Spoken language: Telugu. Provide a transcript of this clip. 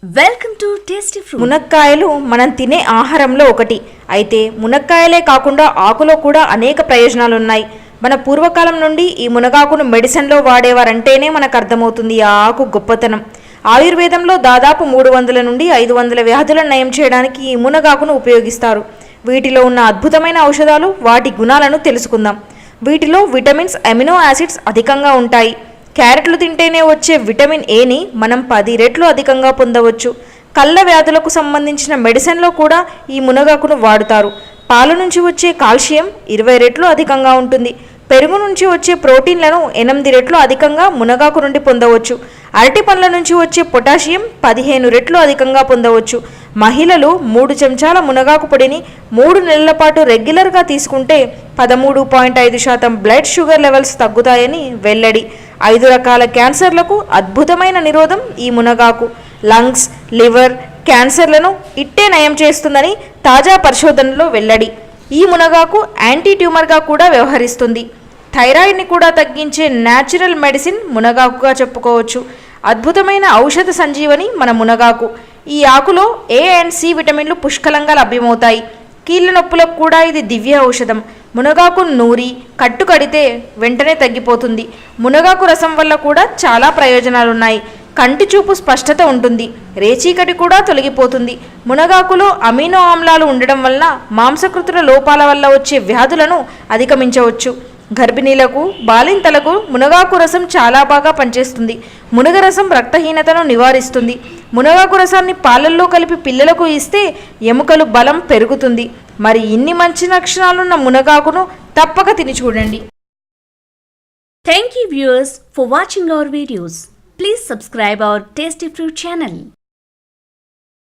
Welcome to tasty fruit. మునక్కాయలు మనం తినే ఆహారంలో ఒకటి. అయితే మునక్కాయలే కాకుండా ఆకులో కూడా అనేక ప్రయోజనాలు ఉన్నాయి. మన పూర్వకాలం నుండి ఈ మునగాకును మెడిసిన్లో వాడేవారంటేనే మనకు అర్థమవుతుంది ఆ ఆకు గొప్పతనం. ఆయుర్వేదంలో దాదాపు 300 నుండి 500 వ్యాధులను నయం చేయడానికి ఈ మునగాకును ఉపయోగిస్తారు. వీటిలో ఉన్న అద్భుతమైన ఔషధాలు, వాటి గుణాలను తెలుసుకుందాం. వీటిలో విటమిన్స్, అమినో యాసిడ్స్ అధికంగా ఉంటాయి. క్యారెట్లు తింటేనే వచ్చే విటమిన్ ఏని మనం 10 రెట్లు అధికంగా పొందవచ్చు. కళ్ళ వ్యాధులకు సంబంధించిన మెడిసిన్లో కూడా ఈ మునగాకును వాడుతారు. పాలు నుంచి వచ్చే కాల్షియం 20 రెట్లు అధికంగా ఉంటుంది. పెరుగు నుంచి వచ్చే ప్రోటీన్లను 8 రెట్లు అధికంగా మునగాకు నుండి పొందవచ్చు. అరటి పండ్ల నుంచి వచ్చే పొటాషియం 15 రెట్లు అధికంగా పొందవచ్చు. మహిళలు 3 చెంచాల మునగాకు పొడిని 3 నెలల పాటు రెగ్యులర్గా తీసుకుంటే 13.5% బ్లడ్ షుగర్ లెవెల్స్ తగ్గుతాయని వెల్లడి. 5 రకాల క్యాన్సర్లకు అద్భుతమైన నిరోధం ఈ మునగాకు. లంగ్స్, లివర్ క్యాన్సర్లను ఇట్టే నయం చేస్తుందని తాజా పరిశోధనలో వెల్లడి. ఈ మునగాకు యాంటీ ట్యూమర్గా కూడా వ్యవహరిస్తుంది. థైరాయిడ్ని కూడా తగ్గించే న్యాచురల్ మెడిసిన్ మునగాకుగా చెప్పుకోవచ్చు. అద్భుతమైన ఔషధ సంజీవని మన మునగాకు. ఈ ఆకులో ఏ అండ్ సి విటమిన్లు పుష్కలంగా లభ్యమవుతాయి. కీళ్ళ నొప్పులకు కూడా ఇది దివ్య ఔషధం. మునగాకు నూరి కట్టు కడితే వెంటనే తగ్గిపోతుంది. మునగాకు రసం వల్ల కూడా చాలా ప్రయోజనాలున్నాయి. కంటి చూపు స్పష్టత ఉంటుంది. రేచీకటి కూడా తొలగిపోతుంది. మునగాకులో అమినో ఆమ్లాలు ఉండడం వల్ల మాంసకృతుల లోపాల వల్ల వచ్చే వ్యాధులను అధిగమించవచ్చు. గర్భిణీలకు, బాలింతలకు మునగాకు రసం చాలా బాగా పనిచేస్తుంది. మునగరసం రక్తహీనతను నివారిస్తుంది. మునగాకు రసాన్ని పాలల్లో కలిపి పిల్లలకు ఇస్తే ఎముకలు బలం పెరుగుతుంది. మరి ఇన్ని మంచి లక్షణాలున్న మునగాకును తప్పక తిని చూడండి. Thank you viewers for watching our videos. Please subscribe our Tasty Fruit channel.